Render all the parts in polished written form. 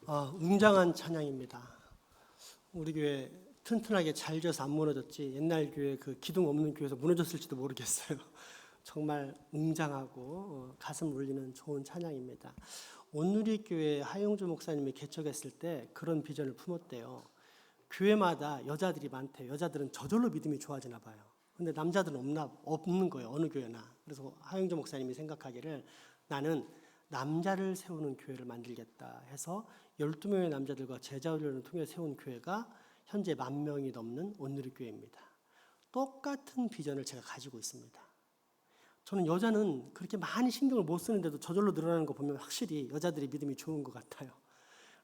웅장한 찬양입니다. 우리 교회 튼튼하게 잘 져서 안 무너졌지 옛날 교회 그 기둥 없는 교회에서 무너졌을지도 모르겠어요. 정말 웅장하고 가슴 울리는 좋은 찬양입니다. 온누리교회 하용주 목사님이 개척했을 때 그런 비전을 품었대요. 교회마다 여자들이 많대요. 여자들은 저절로 믿음이 좋아지나 봐요. 근데 남자들은 없는 거예요. 어느 교회나. 그래서 하용주 목사님이 생각하기를 나는 남자를 세우는 교회를 만들겠다 해서 12명의 남자들과 제자훈련을 통해 세운 교회가 현재 10,000명이 넘는 온누리교회입니다. 똑같은 비전을 제가 가지고 있습니다. 저는 여자는 그렇게 많이 신경을 못 쓰는데도 저절로 늘어나는 거 보면 확실히 여자들이 믿음이 좋은 것 같아요.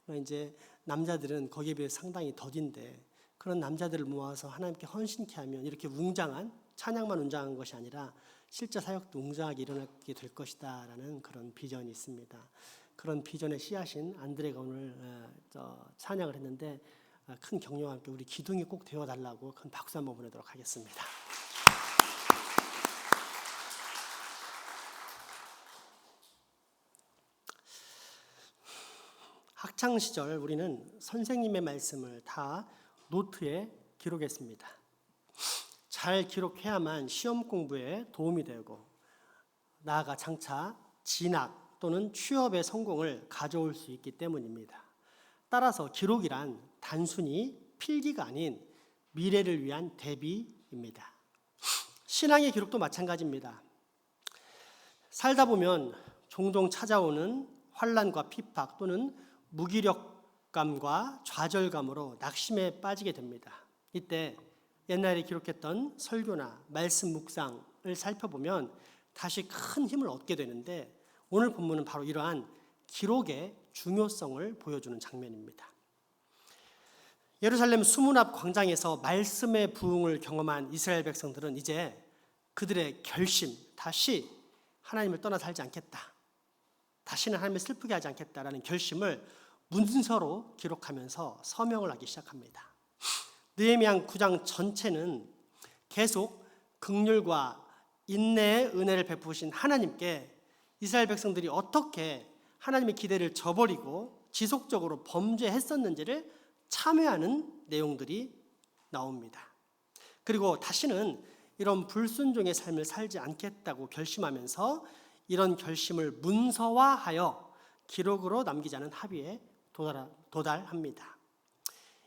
이제 남자들은 거기에 비해 상당히 더딘데 그런 남자들을 모아서 하나님께 헌신케 하면 이렇게 웅장한 찬양만 웅장한 것이 아니라 실제 사역도 웅장하게 일어나게 될 것이다 라는 그런 비전이 있습니다. 그런 비전의 씨앗인 안드레가 오늘 찬양을 했는데 큰 격려와 함께 우리 기둥이 꼭 되어달라고 큰 박수 한번 보내도록 하겠습니다. 학창시절 우리는 선생님의 말씀을 다 노트에 기록했습니다. 잘 기록해야만 시험 공부에 도움이 되고 나아가 장차 진학 또는 취업의 성공을 가져올 수 있기 때문입니다. 따라서 기록이란 단순히 필기가 아닌 미래를 위한 대비입니다. 신앙의 기록도 마찬가지입니다. 살다 보면 종종 찾아오는 환난과 핍박 또는 무기력감과 좌절감으로 낙심에 빠지게 됩니다. 이때 옛날에 기록했던 설교나 말씀 묵상을 살펴보면 다시 큰 힘을 얻게 되는데 오늘 본문은 바로 이러한 기록의 중요성을 보여주는 장면입니다. 예루살렘 수문 앞 광장에서 말씀의 부흥을 경험한 이스라엘 백성들은 이제 그들의 결심, 다시 하나님을 떠나 살지 않겠다, 다시는 하나님을 슬프게 하지 않겠다라는 결심을 문서로 기록하면서 서명을 하기 시작합니다. 느헤미야 9장 전체는 계속 긍휼과 인내의 은혜를 베푸신 하나님께 이스라엘 백성들이 어떻게 하나님의 기대를 저버리고 지속적으로 범죄했었는지를 참회하는 내용들이 나옵니다. 그리고 다시는 이런 불순종의 삶을 살지 않겠다고 결심하면서 이런 결심을 문서화하여 기록으로 남기자는 합의에 도달합니다.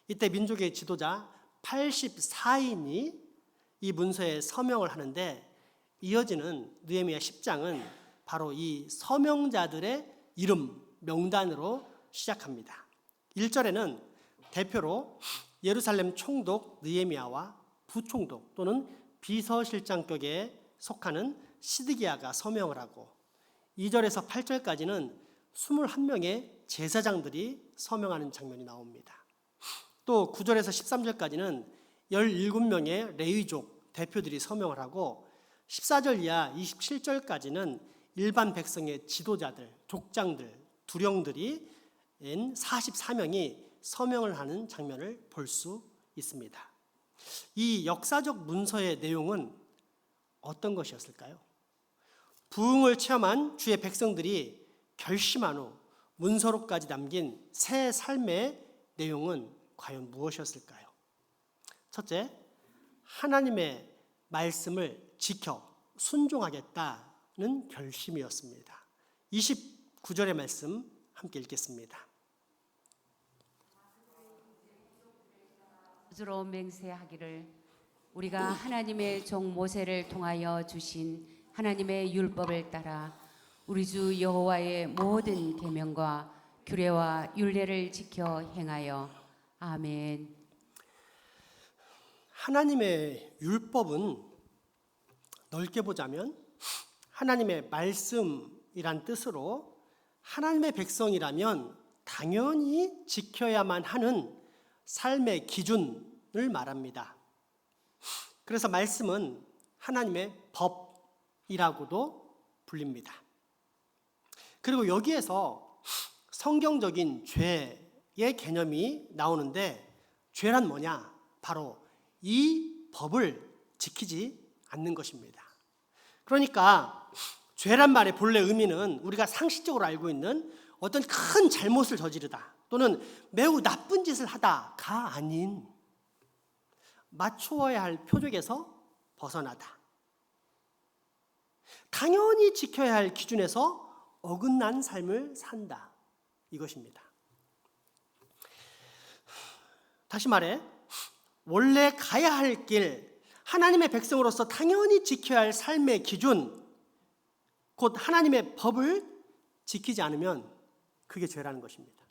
이때 민족의 지도자 84인이 이 문서에 서명을 하는데 이어지는 느헤미야 10장은 바로 이 서명자들의 이름, 명단으로 시작합니다. 1절에는 대표로 예루살렘 총독 느헤미야와 부총독 또는 비서실장격에 속하는 시드기야가 서명을 하고 2절에서 8절까지는 21명의 제사장들이 서명하는 장면이 나옵니다. 또 9절에서 13절까지는 17명의 레위족 대표들이 서명을 하고 14절 이하 27절까지는 일반 백성의 지도자들, 족장들, 두령들이 44명이 서명을 하는 장면을 볼 수 있습니다. 이 역사적 문서의 내용은 어떤 것이었을까요? 부흥을 체험한 주의 백성들이 결심한 후 문서로까지 남긴 새 삶의 내용은 과연 무엇이었을까요? 첫째, 하나님의 말씀을 지켜 순종하겠다는 결심이었습니다. 29절의 말씀 함께 읽겠습니다. 스스로 맹세하기를 우리가 하나님의 종 모세를 통하여 주신 하나님의 율법을 따라 우리 주 여호와의 모든 계명과 규례와 율례를 지켜 행하여 아멘. 하나님의 율법은 넓게 보자면 하나님의 말씀이란 뜻으로 하나님의 백성이라면 당연히 지켜야만 하는 삶의 기준을 말합니다. 그래서 말씀은 하나님의 법이라고도 불립니다. 그리고 여기에서 성경적인 죄의 개념이 나오는데 죄란 뭐냐? 바로 이 법을 지키지 않는 것입니다. 그러니까 죄란 말의 본래 의미는 우리가 상식적으로 알고 있는 어떤 큰 잘못을 저지르다 또는 매우 나쁜 짓을 하다가 아닌 맞추어야 할 표적에서 벗어나다, 당연히 지켜야 할 기준에서 어긋난 삶을 산다, 이것입니다. 다시 말해 원래 가야 할 길, 하나님의 백성으로서 당연히 지켜야 할 삶의 기준, 곧 하나님의 법을 지키지 않으면 그게 죄라는 것입니다.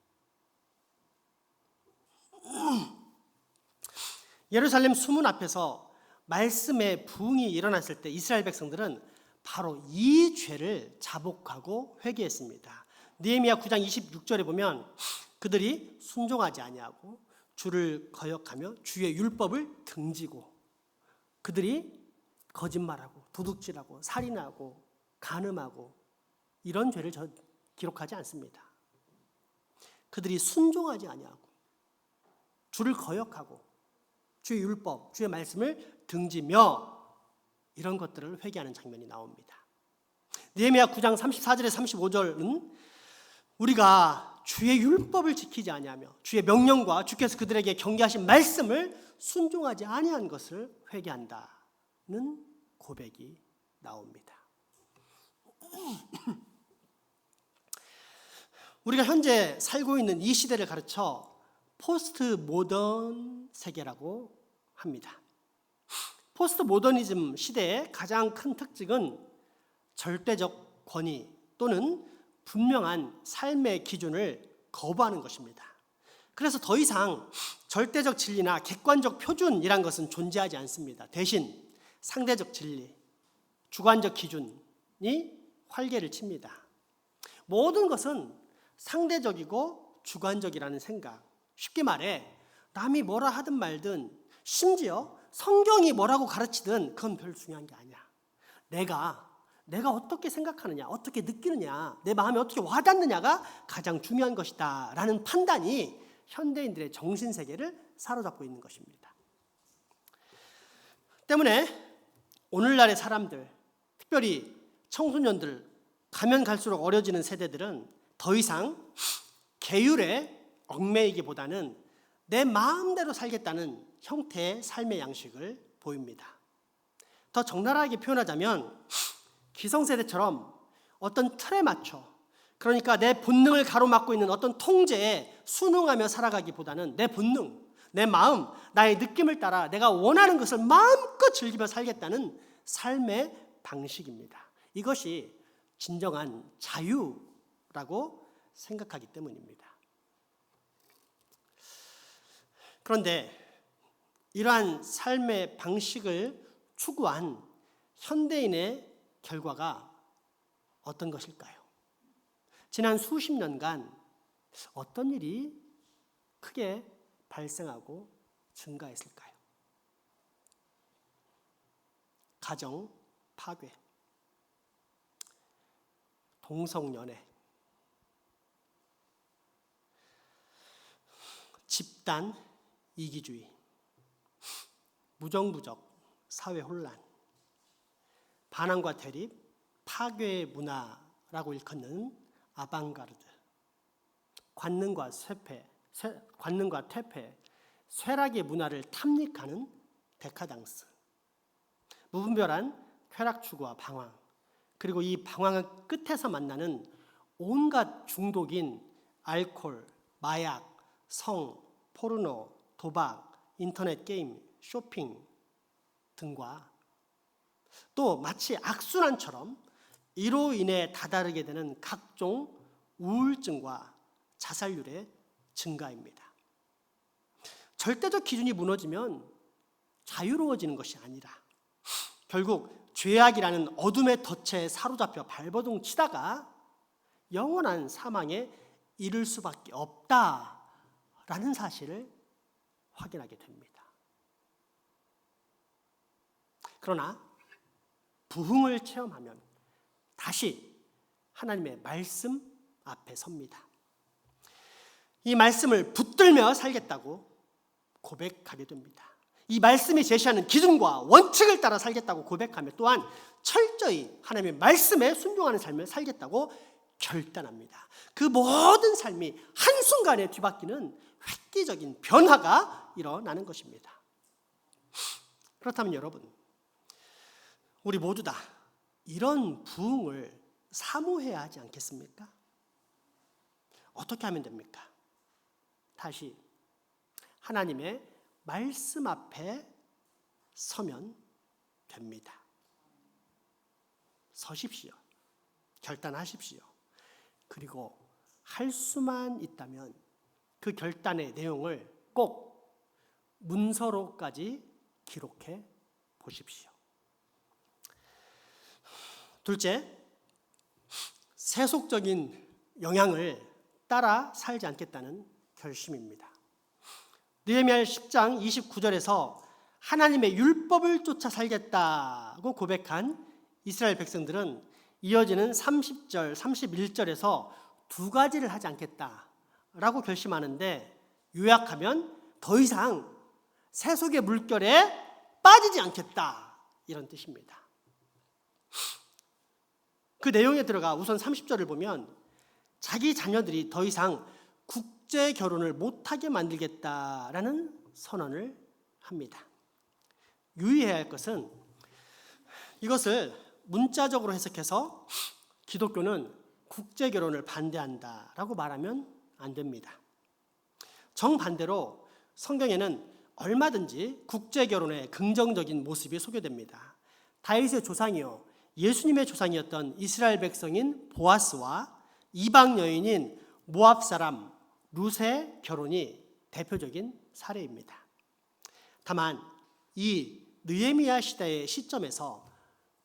예루살렘 수문 앞에서 말씀의 부흥이 일어났을 때 이스라엘 백성들은 바로 이 죄를 자복하고 회개했습니다. 느헤미야 9장 26절에 보면 그들이 순종하지 아니하고 주를 거역하며 주의 율법을 등지고, 그들이 거짓말하고 도둑질하고 살인하고 간음하고 이런 죄를 기록하지 않습니다. 그들이 순종하지 아니하고 주를 거역하고 주의 율법, 주의 말씀을 등지며 이런 것들을 회개하는 장면이 나옵니다. 느헤미야 9장 34절에 35절은 우리가 주의 율법을 지키지 아니하며 주의 명령과 주께서 그들에게 경계하신 말씀을 순종하지 아니한 것을 회개한다는 고백이 나옵니다. 우리가 현재 살고 있는 이 시대를 가르쳐 포스트 모던 세계라고 합니다. 포스트 모더니즘 시대의 가장 큰 특징은 절대적 권위 또는 분명한 삶의 기준을 거부하는 것입니다. 그래서 더 이상 절대적 진리나 객관적 표준이란 것은 존재하지 않습니다. 대신 상대적 진리, 주관적 기준이 활개를 칩니다. 모든 것은 상대적이고 주관적이라는 생각, 쉽게 말해 남이 뭐라 하든 말든 심지어 성경이 뭐라고 가르치든 그건 별 중요한 게 아니야. 내가 어떻게 생각하느냐, 어떻게 느끼느냐, 내 마음에 어떻게 와닿느냐가 가장 중요한 것이다 라는 판단이 현대인들의 정신세계를 사로잡고 있는 것입니다. 때문에 오늘날의 사람들, 특별히 청소년들, 가면 갈수록 어려지는 세대들은 더 이상 계율에 얽매이기보다는 내 마음대로 살겠다는 형태의 삶의 양식을 보입니다. 더 적나라하게 표현하자면 기성세대처럼 어떤 틀에 맞춰, 그러니까 내 본능을 가로막고 있는 어떤 통제에 순응하며 살아가기보다는 내 본능, 내 마음, 나의 느낌을 따라 내가 원하는 것을 마음껏 즐기며 살겠다는 삶의 방식입니다. 이것이 진정한 자유라고 생각하기 때문입니다. 그런데 이러한 삶의 방식을 추구한 현대인의 결과가 어떤 것일까요? 지난 수십 년간 어떤 일이 크게 발생하고 증가했을까요? 가정 파괴, 동성연애, 집단 이기주의, 무정부적 사회 혼란, 반항과 대립, 파괴의 문화라고 일컫는 아방가르드, 관능과 퇴폐, 쇠락의 문화를 탐닉하는 데카당스, 무분별한 쾌락 추구와 방황, 그리고 이 방황의 끝에서 만나는 온갖 중독인 알코올, 마약, 성, 포르노, 도박, 인터넷 게임, 쇼핑 등과 또 마치 악순환처럼 이로 인해 다다르게 되는 각종 우울증과 자살률의 증가입니다. 절대적 기준이 무너지면 자유로워지는 것이 아니라 결국 죄악이라는 어둠의 덫에 사로잡혀 발버둥 치다가 영원한 사망에 이를 수밖에 없다라는 사실을 확인하게 됩니다. 그러나 부흥을 체험하면 다시 하나님의 말씀 앞에 섭니다. 이 말씀을 붙들며 살겠다고 고백하게 됩니다. 이 말씀이 제시하는 기준과 원칙을 따라 살겠다고 고백하며 또한 철저히 하나님의 말씀에 순종하는 삶을 살겠다고 결단합니다. 그 모든 삶이 한순간에 뒤바뀌는 획기적인 변화가 일어나는 것입니다. 그렇다면 여러분, 우리 모두 다 이런 부흥을 사모해야 하지 않겠습니까? 어떻게 하면 됩니까? 다시 하나님의 말씀 앞에 서면 됩니다. 서십시오. 결단하십시오. 그리고 할 수만 있다면 그 결단의 내용을 꼭 문서로까지 기록해 보십시오. 둘째, 세속적인 영향을 따라 살지 않겠다는 결심입니다. 느헤미야 10장 29절에서 하나님의 율법을 쫓아 살겠다고 고백한 이스라엘 백성들은 이어지는 30절, 31절에서 두 가지를 하지 않겠다라고 결심하는데, 요약하면 더 이상 세속의 물결에 빠지지 않겠다, 이런 뜻입니다. 그 내용에 들어가 우선 30절을 보면 자기 자녀들이 더 이상 국제 결혼을 못하게 만들겠다라는 선언을 합니다. 유의해야 할 것은 이것을 문자적으로 해석해서 기독교는 국제 결혼을 반대한다라고 말하면 안 됩니다. 정반대로 성경에는 얼마든지 국제 결혼의 긍정적인 모습이 소개됩니다. 다윗의 조상이요 예수님의 조상이었던 이스라엘 백성인 보아스와 이방 여인인 모압 사람 룻의 결혼이 대표적인 사례입니다. 다만 이 느헤미야 시대의 시점에서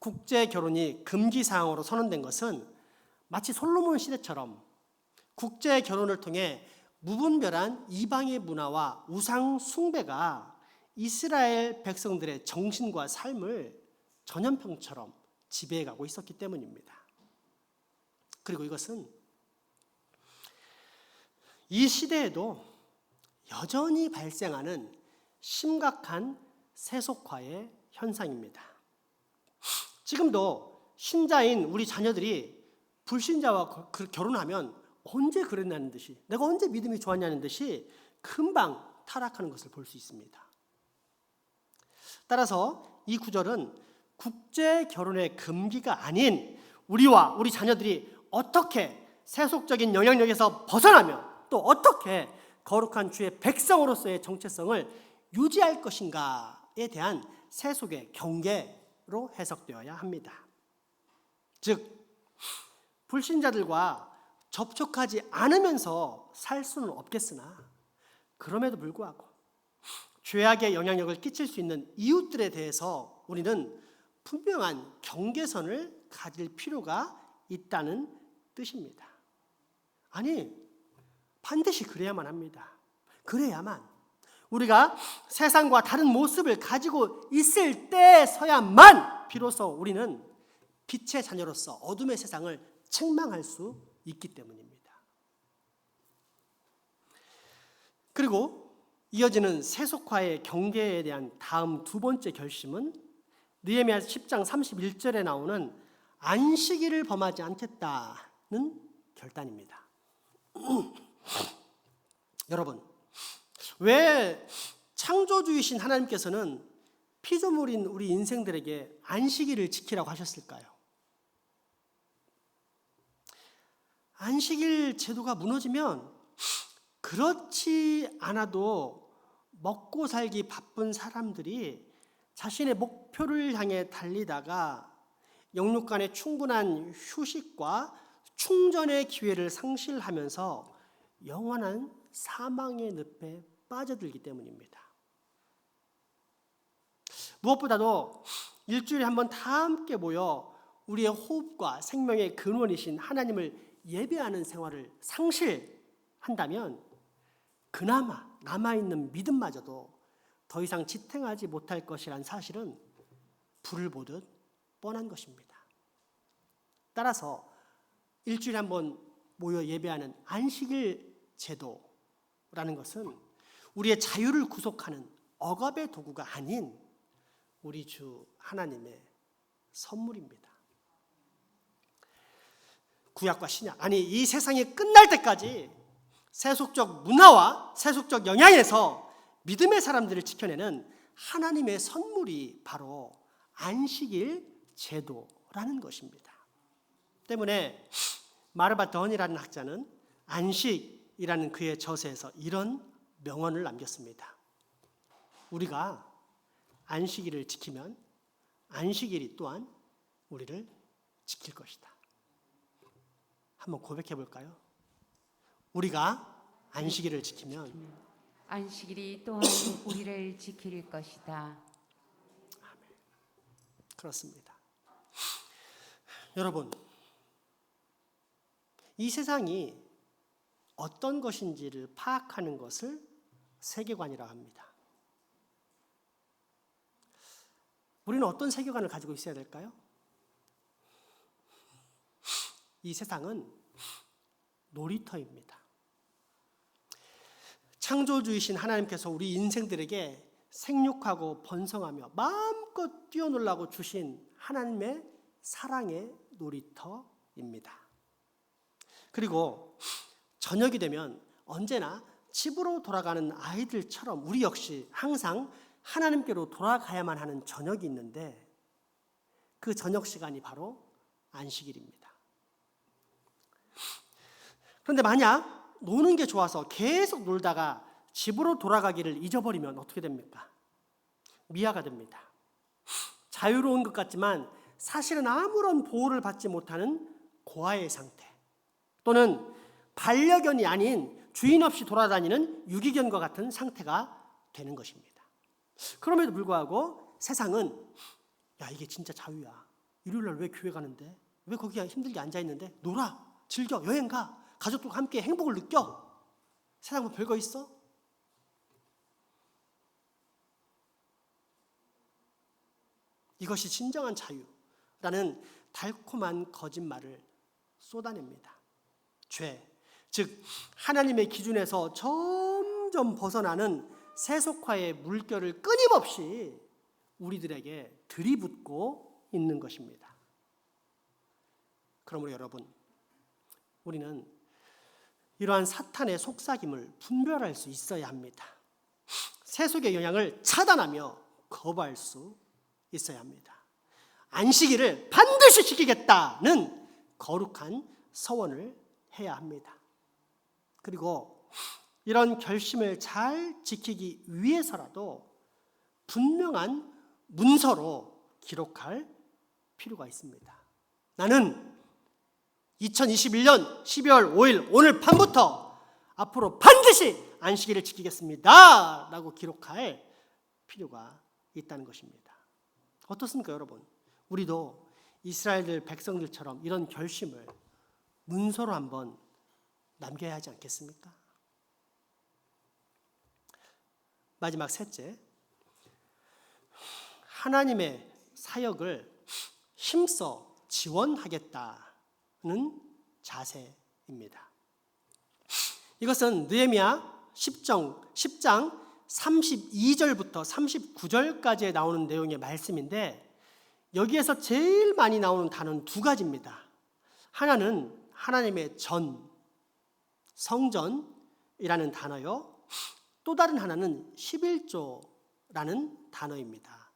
국제 결혼이 금기 사항으로 선언된 것은 마치 솔로몬 시대처럼 국제 결혼을 통해 무분별한 이방의 문화와 우상 숭배가 이스라엘 백성들의 정신과 삶을 전염병처럼 지배해가고 있었기 때문입니다. 그리고 이것은 이 시대에도 여전히 발생하는 심각한 세속화의 현상입니다. 지금도 신자인 우리 자녀들이 불신자와 결혼하면 언제 그랬냐는 듯이, 내가 언제 믿음이 좋았냐는 듯이 금방 타락하는 것을 볼 수 있습니다. 따라서 이 구절은 국제 결혼의 금기가 아닌 우리와 우리 자녀들이 어떻게 세속적인 영향력에서 벗어나며 또 어떻게 거룩한 주의 백성으로서의 정체성을 유지할 것인가에 대한 세속의 경계로 해석되어야 합니다. 즉 불신자들과 접촉하지 않으면서 살 수는 없겠으나 그럼에도 불구하고 죄악의 영향력을 끼칠 수 있는 이웃들에 대해서 우리는 분명한 경계선을 가질 필요가 있다는 뜻입니다. 아니, 반드시 그래야만 합니다. 그래야만 우리가 세상과 다른 모습을 가지고 있을 때서야만 비로소 우리는 빛의 자녀로서 어둠의 세상을 책망할 수 있기 때문입니다. 그리고 이어지는 세속화의 경계에 대한 다음 두 번째 결심은 느헤미야 10장 31절에 나오는 안식일을 범하지 않겠다는 결단입니다. 여러분, 왜 창조주이신 하나님께서는 피조물인 우리 인생들에게 안식일을 지키라고 하셨을까요? 안식일 제도가 무너지면 그렇지 않아도 먹고 살기 바쁜 사람들이 자신의 목표를 향해 달리다가 영육간의 충분한 휴식과 충전의 기회를 상실하면서 영원한 사망의 늪에 빠져들기 때문입니다. 무엇보다도 일주일에 한 번 다 함께 모여 우리의 호흡과 생명의 근원이신 하나님을 예배하는 생활을 상실한다면 그나마 남아있는 믿음마저도 더 이상 지탱하지 못할 것이란 사실은 불을 보듯 뻔한 것입니다. 따라서 일주일에 한 번 모여 예배하는 안식일 제도라는 것은 우리의 자유를 구속하는 억압의 도구가 아닌 우리 주 하나님의 선물입니다. 구약과 신약, 아니 이 세상이 끝날 때까지 세속적 문화와 세속적 영향에서 믿음의 사람들을 지켜내는 하나님의 선물이 바로 안식일 제도라는 것입니다. 때문에 마르바 던이라는 학자는 안식이라는 그의 저서에서 이런 명언을 남겼습니다. 우리가 안식일을 지키면 안식일이 또한 우리를 지킬 것이다. 한번 고백해 볼까요? 우리가 안식일을 지키면 안식일이 또한 우리를 지킬 것이다. 그렇습니다. 여러분, 이 세상이 어떤 것인지를 파악하는 것을 세계관이라고 합니다. 우리는 어떤 세계관을 가지고 있어야 될까요? 이 세상은 놀이터입니다. 창조주이신 하나님께서 우리 인생들에게 생육하고 번성하며 마음껏 뛰어놀라고 주신 하나님의 사랑의 놀이터입니다. 그리고 저녁이 되면 언제나 집으로 돌아가는 아이들처럼 우리 역시 항상 하나님께로 돌아가야만 하는 저녁이 있는데 그 저녁 시간이 바로 안식일입니다. 그런데 만약 노는 게 좋아서 계속 놀다가 집으로 돌아가기를 잊어버리면 어떻게 됩니까? 미아가 됩니다. 자유로운 것 같지만 사실은 아무런 보호를 받지 못하는 고아의 상태, 또는 반려견이 아닌 주인 없이 돌아다니는 유기견과 같은 상태가 되는 것입니다. 그럼에도 불구하고 세상은 야, 이게 진짜 자유야. 일요일날 왜 교회 가는데? 왜 거기 힘들게 앉아있는데? 놀아, 즐겨, 여행 가, 가족들과 함께 행복을 느껴. 세상 뭐 별거 있어? 이것이 진정한 자유라는 달콤한 거짓말을 쏟아냅니다. 죄, 즉 하나님의 기준에서 점점 벗어나는 세속화의 물결을 끊임없이 우리들에게 들이붓고 있는 것입니다. 그러므로 여러분, 우리는 이러한 사탄의 속삭임을 분별할 수 있어야 합니다. 세속의 영향을 차단하며 거부할 수 있어야 합니다. 안식일을 반드시 지키겠다는 거룩한 서원을 해야 합니다. 그리고 이런 결심을 잘 지키기 위해서라도 분명한 문서로 기록할 필요가 있습니다. 나는 2021년 12월 5일 오늘 밤부터 앞으로 반드시 안식일을 지키겠습니다 라고 기록할 필요가 있다는 것입니다. 어떻습니까, 여러분? 우리도 이스라엘 백성들처럼 이런 결심을 문서로 한번 남겨야 하지 않겠습니까? 마지막 셋째, 하나님의 사역을 힘써 지원하겠다는 자세입니다. 이것은 느헤미야 10장 32절부터 39절까지에 나오는 내용의 말씀인데 여기에서 제일 많이 나오는 단어는 두 가지입니다. 하나는 하나님의 전, 성전이라는 단어요. 또 다른 하나는 11조라는 단어입니다.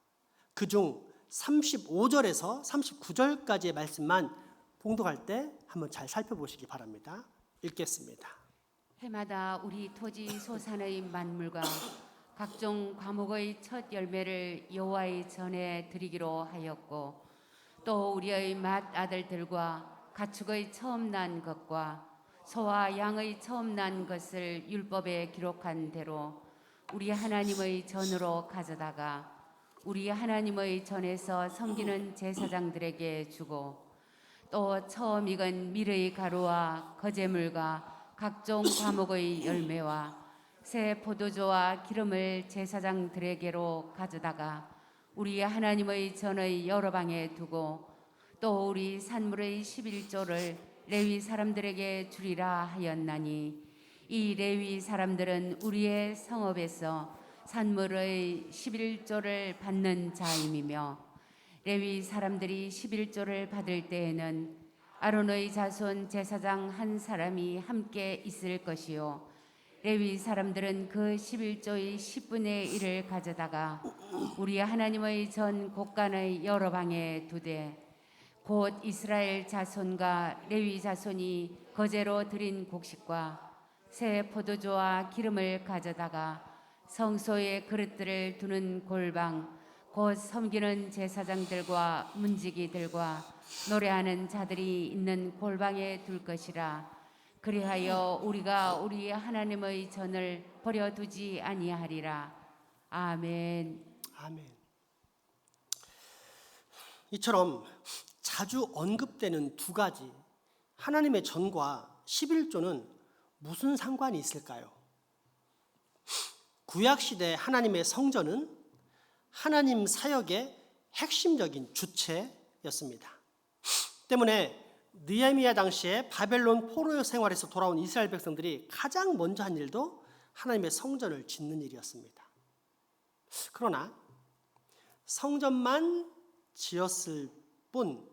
그중 35절에서 39절까지의 말씀만 봉독할 때 한번 잘 살펴보시기 바랍니다. 읽겠습니다. 해마다 우리 토지 소산의 만물과 각종 과목의 첫 열매를 여호와의 전에 드리기로 하였고 또 우리의 맏아들들과 가축의 처음 난 것과 소와 양의 처음 난 것을 율법에 기록한 대로 우리 하나님의 전으로 가져다가 우리 하나님의 전에서 섬기는 제사장들에게 주고 또 처음 익은 밀의 가루와 거제물과 각종 과목의 열매와 새 포도주와 기름을 제사장들에게로 가져다가 우리 하나님의 전의 여러 방에 두고 또 우리 산물의 11조를 레위 사람들에게 주리라 하였나니 이 레위 사람들은 우리의 성읍에서 산물의 11조를 받는 자임이며 레위 사람들이 11조를 받을 때에는 아론의 자손 제사장 한 사람이 함께 있을 것이요 레위 사람들은 그 11조의 10분의 1을 가져다가 우리 하나님의 전 곳간의 여러 방에 두되 곧 이스라엘 자손과 레위 자손이 거제로 드린 곡식과 새 포도주와 기름을 가져다가 성소의 그릇들을 두는 골방 곧 섬기는 제사장들과 문지기들과 노래하는 자들이 있는 골방에 둘 것이라. 그리하여 우리가 우리 하나님의 전을 버려두지 아니하리라. 아멘. 아멘. 이처럼 자주 언급되는 두 가지 하나님의 전과 11조는 무슨 상관이 있을까요? 구약시대 하나님의 성전은 하나님 사역의 핵심적인 주체였습니다. 때문에 느헤미야 당시에 바벨론 포로 생활에서 돌아온 이스라엘 백성들이 가장 먼저 한 일도 하나님의 성전을 짓는 일이었습니다. 그러나 성전만 지었을 뿐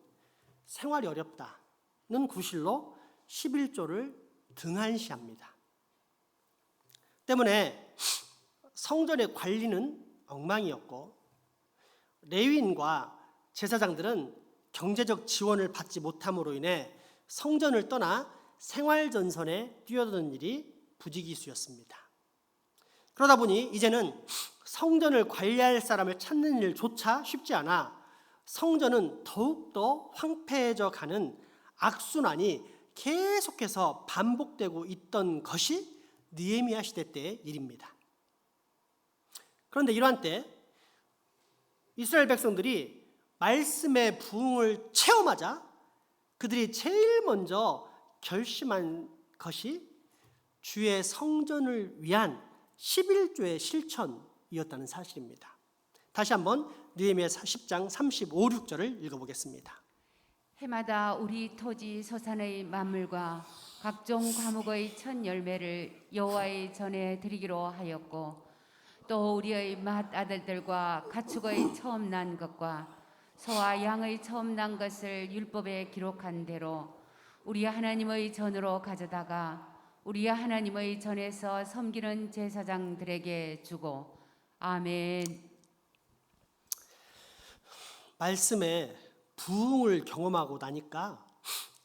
생활이 어렵다는 구실로 11조를 등한시합니다. 때문에 성전의 관리는 엉망이었고 레위인과 제사장들은 경제적 지원을 받지 못함으로 인해 성전을 떠나 생활전선에 뛰어드는 일이 부지기수였습니다. 그러다 보니 이제는 성전을 관리할 사람을 찾는 일조차 쉽지 않아 성전은 더욱더 황폐해져 가는 악순환이 계속해서 반복되고 있던 것이 느헤미야 시대 때의 일입니다. 그런데 이러한 때 이스라엘 백성들이 말씀의 부흥을 체험하자 그들이 제일 먼저 결심한 것이 주의 성전을 위한 11조의 실천이었다는 사실입니다. 다시 한번 느헤미야 10장 35, 6절을 읽어보겠습니다. 해마다 우리 토지 소산의 만물과 각종 과목의 첫 열매를 여호와의 전에 드리기로 하였고 또 우리의 맏아들들과 가축의 처음 난 것과 소와 양의 처음 난 것을 율법에 기록한 대로 우리 하나님의 전으로 가져다가 우리 하나님의 전에서 섬기는 제사장들에게 주고 아멘. 말씀에 부흥을 경험하고 나니까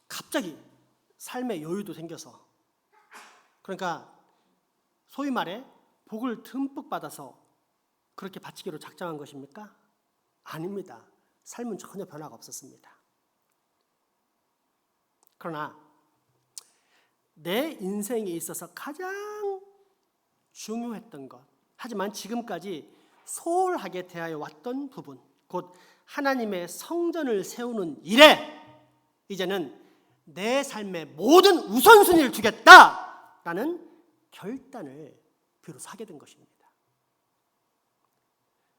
갑자기 삶의 여유도 생겨서 그러니까 소위 말해 복을 듬뿍 받아서 그렇게 바치기로 작정한 것입니까? 아닙니다. 삶은 전혀 변화가 없었습니다. 그러나 내 인생에 있어서 가장 중요했던 것, 하지만 지금까지 소홀하게 대하여 왔던 부분, 곧 하나님의 성전을 세우는 일에 이제는 내 삶의 모든 우선순위를 주겠다라는 결단을 비로소 하게 된 것입니다.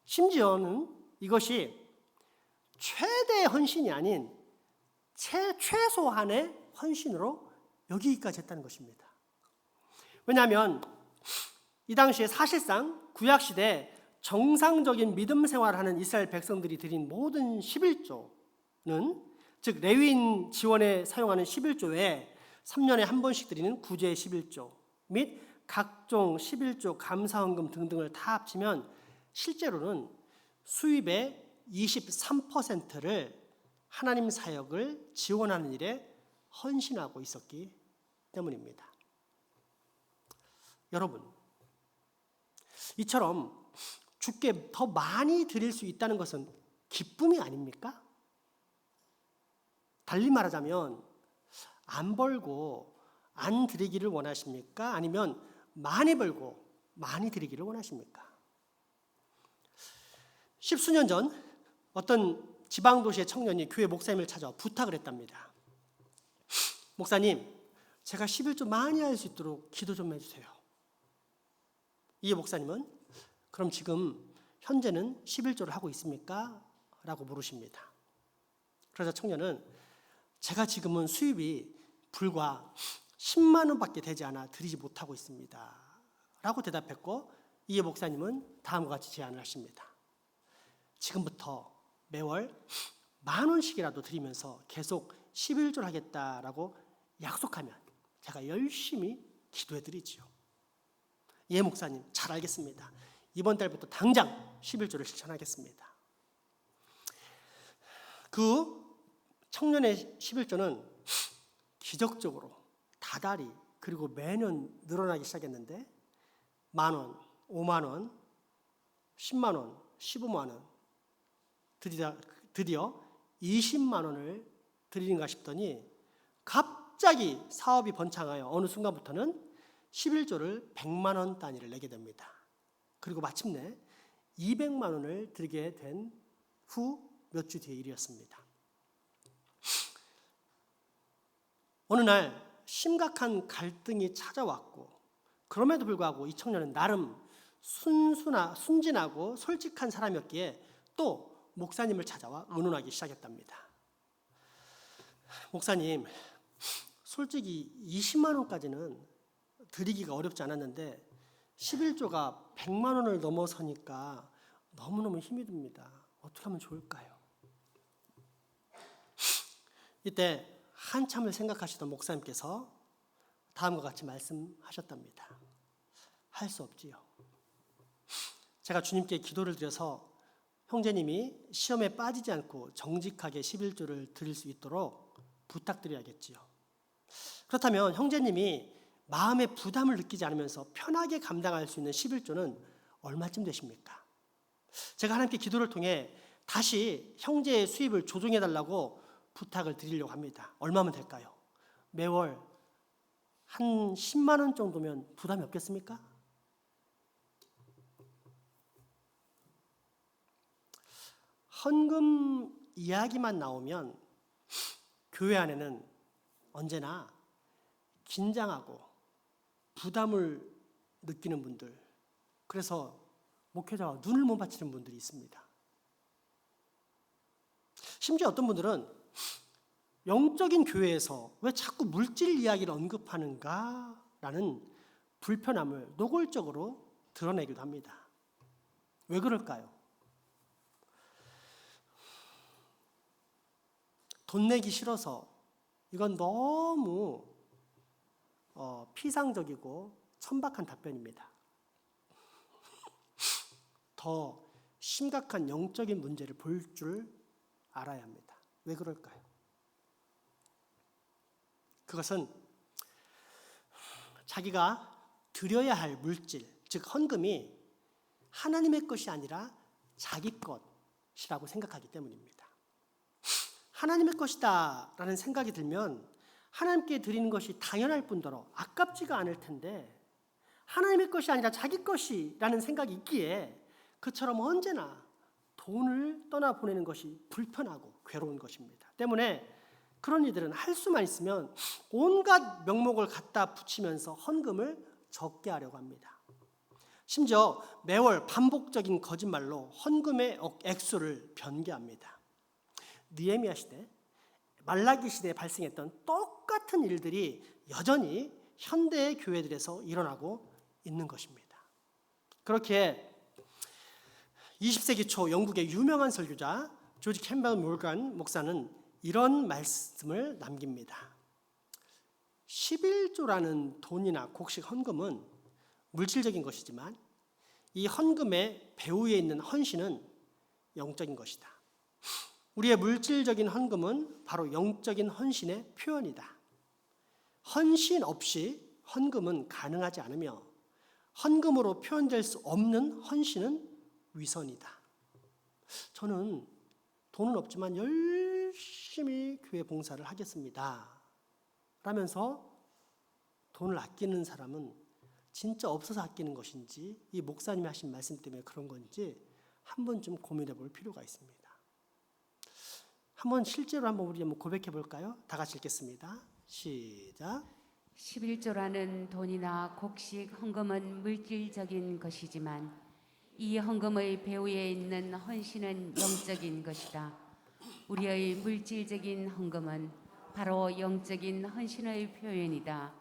심지어는 이것이 최대의 헌신이 아닌 최소한의 헌신으로 여기기까지 했다는 것입니다. 왜냐하면 이 당시에 사실상 구약시대 정상적인 믿음 생활을 하는 이스라엘 백성들이 드린 모든 11조는 즉 레위인 지원에 사용하는 11조에 3년에 한 번씩 드리는 구제 11조 및 각종 11조 감사헌금 등등을 다 합치면 실제로는 수입의 23%를 하나님 사역을 지원하는 일에 헌신하고 있었기 때문입니다. 여러분, 이처럼 주께 더 많이 드릴 수 있다는 것은 기쁨이 아닙니까? 달리 말하자면 안 벌고 안 드리기를 원하십니까? 아니면 많이 벌고 많이 드리기를 원하십니까? 십수년 전 어떤 지방도시의 청년이 교회 목사님을 찾아 부탁을 했답니다. 목사님, 제가 11조 많이 할 수 있도록 기도 좀 해주세요. 이에 목사님은 그럼 지금 현재는 11조를 하고 있습니까? 라고 물으십니다. 그래서 청년은 제가 지금은 수입이 불과 10만 원밖에 되지 않아 드리지 못하고 있습니다. 라고 대답했고 이에 목사님은 다음과 같이 제안을 하십니다. 지금부터 매월 10,000원씩이라도 드리면서 계속 11조를 하겠다라고 약속하면 제가 열심히 기도해 드리지요. 예, 목사님, 잘 알겠습니다. 이번 달부터 당장 11조를 실천하겠습니다. 그 청년의 11조는 기적적으로 다달이 그리고 매년 늘어나기 시작했는데 10,000원, 50,000원, 100,000원, 150,000원, 드디어 20만 원을 드리는가 싶더니 갑자기 사업이 번창하여 어느 순간부터는 11조를 100만 원 단위를 내게 됩니다. 그리고 마침내 200만 원을 드리게 된 후 몇 주 뒤의 일이었습니다. 어느 날 심각한 갈등이 찾아왔고 그럼에도 불구하고 이 청년은 나름 순진하고 솔직한 사람이었기에 또 목사님을 찾아와 의논하기 시작했답니다. 목사님, 솔직히 20만 원까지는 드리기가 어렵지 않았는데 11조가 100만 원을 넘어서니까 너무너무 힘이 듭니다. 어떻게 하면 좋을까요? 이때 한참을 생각하시던 목사님께서 다음과 같이 말씀하셨답니다. 할 수 없지요. 제가 주님께 기도를 드려서 형제님이 시험에 빠지지 않고 정직하게 11조를 드릴 수 있도록 부탁드려야겠지요. 그렇다면 형제님이 마음의 부담을 느끼지 않으면서 편하게 감당할 수 있는 11조는 얼마쯤 되십니까? 제가 하나님께 기도를 통해 다시 형제의 수입을 조정해 달라고 부탁을 드리려고 합니다. 얼마면 될까요? 매월 한 10만 원 정도면 부담이 없겠습니까? 헌금 이야기만 나오면 교회 안에는 언제나 긴장하고 부담을 느끼는 분들, 그래서 목회자와 눈을 못 맞추는 분들이 있습니다. 심지어 어떤 분들은 영적인 교회에서 왜 자꾸 물질 이야기를 언급하는가라는 불편함을 노골적으로 드러내기도 합니다. 왜 그럴까요? 돈 내기 싫어서, 이건 너무 피상적이고 천박한 답변입니다. 더 심각한 영적인 문제를 볼 줄 알아야 합니다. 왜 그럴까요? 그것은 자기가 드려야 할 물질, 즉 헌금이 하나님의 것이 아니라 자기 것이라고 생각하기 때문입니다. 하나님의 것이다 라는 생각이 들면 하나님께 드리는 것이 당연할 뿐더러 아깝지가 않을 텐데, 하나님의 것이 아니라 자기 것이라는 생각이 있기에 그처럼 언제나 돈을 떠나보내는 것이 불편하고 괴로운 것입니다. 때문에 그런 이들은 할 수만 있으면 온갖 명목을 갖다 붙이면서 헌금을 적게 하려고 합니다. 심지어 매월 반복적인 거짓말로 헌금의 액수를 변개합니다. 느헤미야 시대, 말라기 시대에 발생했던 똑같은 일들이 여전히 현대의 교회들에서 일어나고 있는 것입니다. 그렇게 20세기 초 영국의 유명한 설교자 조지 캠벨 몰간 목사는 이런 말씀을 남깁니다. 11조라는 돈이나 곡식 헌금은 물질적인 것이지만 이 헌금의 배후에 있는 헌신은 영적인 것이다. 우리의 물질적인 헌금은 바로 영적인 헌신의 표현이다. 헌신 없이 헌금은 가능하지 않으며 헌금으로 표현될 수 없는 헌신은 위선이다. 저는 돈은 없지만 열심히 교회 봉사를 하겠습니다 라면서 돈을 아끼는 사람은 진짜 없어서 아끼는 것인지, 이 목사님이 하신 말씀 때문에 그런 건지 한 번쯤 고민해 볼 필요가 있습니다. 한번 실제로 우리 고백해 볼까요? 다 같이 읽겠습니다. 시작. 11조라는 돈이나 곡식 헌금은 물질적인 것이지만 이 헌금의 배후에 있는 헌신은 영적인 것이다. 우리의 물질적인 헌금은 바로 영적인 헌신의 표현이다.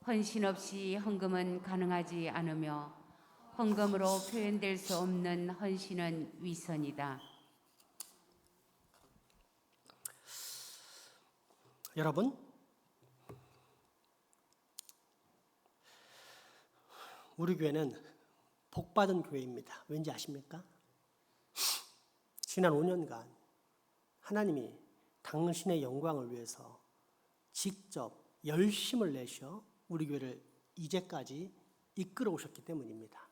헌신 없이 헌금은 가능하지 않으며 헌금으로 표현될 수 없는 헌신은 위선이다. 여러분, 우리 교회는 복받은 교회입니다. 왠지 아십니까? 지난 5년간 하나님이 당신의 영광을 위해서 직접 열심을 내셔 우리 교회를 이제까지 이끌어 오셨기 때문입니다.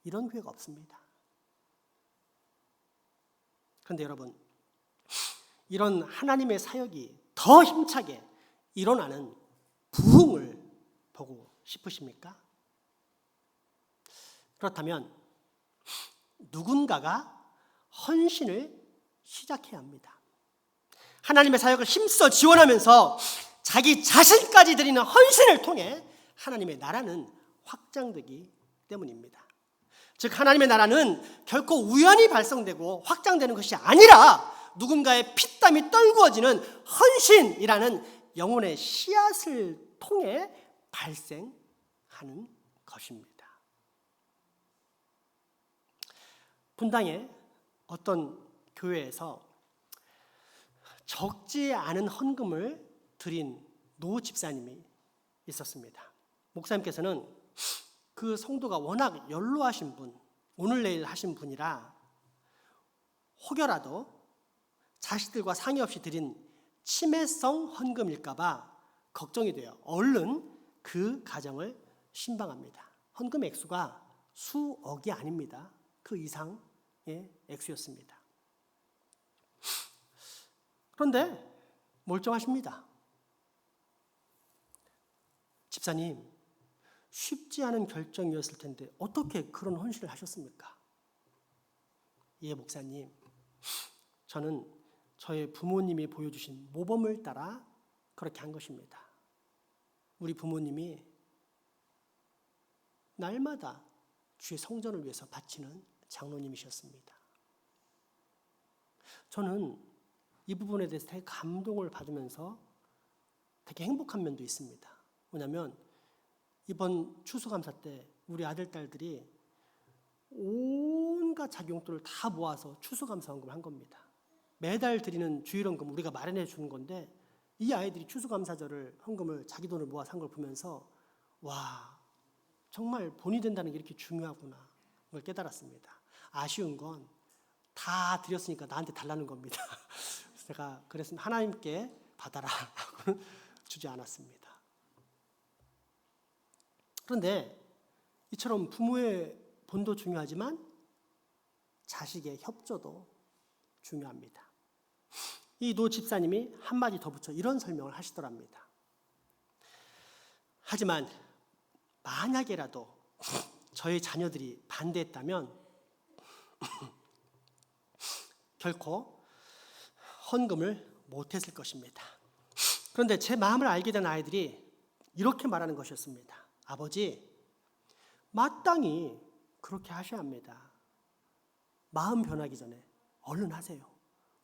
이런 교회가 없습니다. 그런데 여러분, 이런 하나님의 사역이 더 힘차게 일어나는 부흥을 보고 싶으십니까? 그렇다면 누군가가 헌신을 시작해야 합니다. 하나님의 사역을 힘써 지원하면서 자기 자신까지 드리는 헌신을 통해 하나님의 나라는 확장되기 때문입니다. 즉 하나님의 나라는 결코 우연히 발성되고 확장되는 것이 아니라 누군가의 피땀이 떨구어지는 헌신이라는 영혼의 씨앗을 통해 발생하는 것입니다. 분당의 어떤 교회에서 적지 않은 헌금을 드린 노 집사님이 있었습니다. 목사님께서는 그 성도가 워낙 연로하신 분, 오늘 내일 하신 분이라 혹여라도 자식들과 상의 없이 드린 침해성 헌금일까 봐 걱정이 돼요. 얼른 그 가정을 신방합니다. 헌금 액수가 수억이 아닙니다. 그 이상의 액수였습니다. 그런데 멀쩡하십니다. 집사님, 쉽지 않은 결정이었을 텐데 어떻게 그런 헌신을 하셨습니까? 예, 목사님, 저는 저의 부모님이 보여주신 모범을 따라 그렇게 한 것입니다. 우리 부모님이 날마다 주의 성전을 위해서 바치는 장로님이셨습니다. 저는 이 부분에 대해서 되게 감동을 받으면서 되게 행복한 면도 있습니다. 왜냐하면 이번 추수감사 때 우리 아들, 딸들이 온갖 자기 용돈을 다 모아서 추수감사헌금을 한 겁니다. 매달 드리는 주일헌금 우리가 마련해 주는 건데 이 아이들이 추수감사절을 헌금을 자기 돈을 모아서 한 걸 보면서 와, 정말 본이 된다는 게 이렇게 중요하구나 그걸 깨달았습니다. 아쉬운 건 다 드렸으니까 나한테 달라는 겁니다. 제가 그랬으면 하나님께 받아라 하고는 주지 않았습니다. 그런데 이처럼 부모의 본도 중요하지만 자식의 협조도 중요합니다. 이 노 집사님이 한마디 더 붙여 이런 설명을 하시더랍니다. 하지만 만약에라도 저희 자녀들이 반대했다면 결코 헌금을 못했을 것입니다. 그런데 제 마음을 알게 된 아이들이 이렇게 말하는 것이었습니다. 아버지, 마땅히 그렇게 하셔야 합니다. 마음 변하기 전에 얼른 하세요.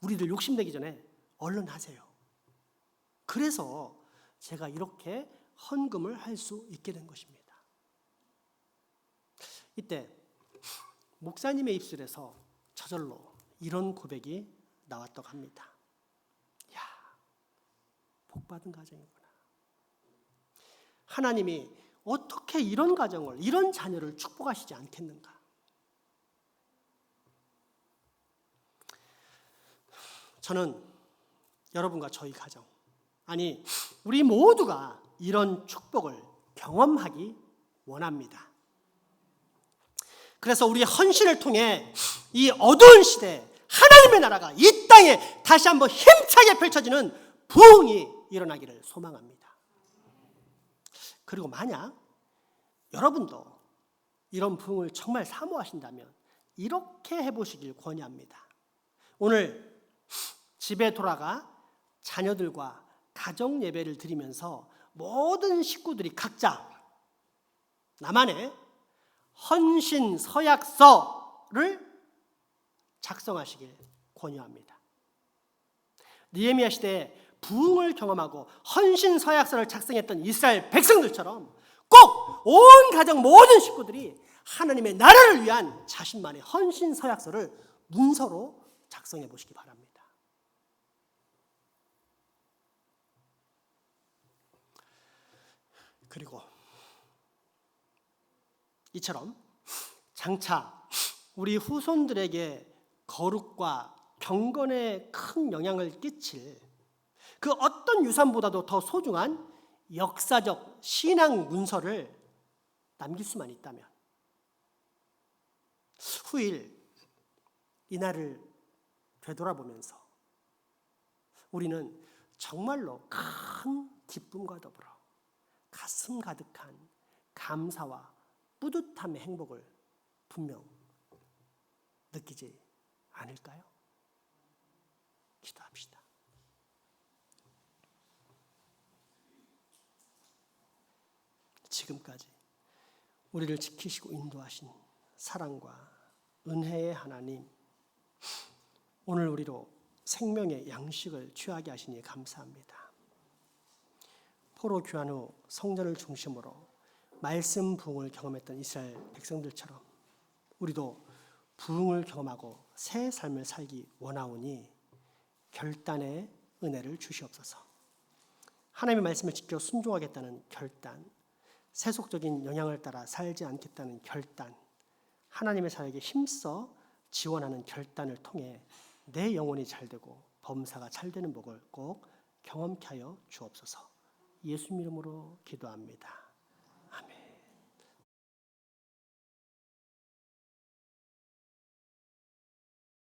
우리들 욕심내기 전에 얼른 하세요. 그래서 제가 이렇게 헌금을 할 수 있게 된 것입니다. 이때 목사님의 입술에서 저절로 이런 고백이 나왔다고 합니다. 야, 복받은 가정이구나. 하나님이 어떻게 이런 가정을, 이런 자녀를 축복하시지 않겠는가? 저는 여러분과 저희 가정, 아니 우리 모두가 이런 축복을 경험하기 원합니다. 그래서 우리의 헌신을 통해 이 어두운 시대에 하나님의 나라가 이 땅에 다시 한번 힘차게 펼쳐지는 부흥이 일어나기를 소망합니다. 그리고 만약 여러분도 이런 부흥을 정말 사모하신다면 이렇게 해보시길 권유합니다. 오늘 집에 돌아가 자녀들과 가정 예배를 드리면서 모든 식구들이 각자 나만의 헌신 서약서를 작성하시길 권유합니다. 느헤미야 시대에 부흥을 경험하고 헌신 서약서를 작성했던 이스라엘 백성들처럼 꼭 온 가정 모든 식구들이 하나님의 나라를 위한 자신만의 헌신 서약서를 문서로 작성해 보시기 바랍니다. 그리고 이처럼 장차 우리 후손들에게 거룩과 경건에 큰 영향을 끼칠 그 어떤 유산보다도 더 소중한 역사적 신앙 문서를 남길 수만 있다면 후일 이날을 되돌아보면서 우리는 정말로 큰 기쁨과 더불어 가슴 가득한 감사와 뿌듯함의 행복을 분명 느끼지 않을까요? 기도합시다. 지금까지 우리를 지키시고 인도하신 사랑과 은혜의 하나님, 오늘 우리로 생명의 양식을 취하게 하시니 감사합니다. 포로 귀환 후 성전을 중심으로 말씀 부흥을 경험했던 이스라엘 백성들처럼 우리도 부흥을 경험하고 새 삶을 살기 원하오니 결단의 은혜를 주시옵소서. 하나님의 말씀을 지켜 순종하겠다는 결단, 세속적인 영향을 따라 살지 않겠다는 결단, 하나님의 사역에 힘써 지원하는 결단을 통해 내 영혼이 잘되고 범사가 잘되는 복을 꼭 경험케 하여 주옵소서. 예수님 이름으로 기도합니다.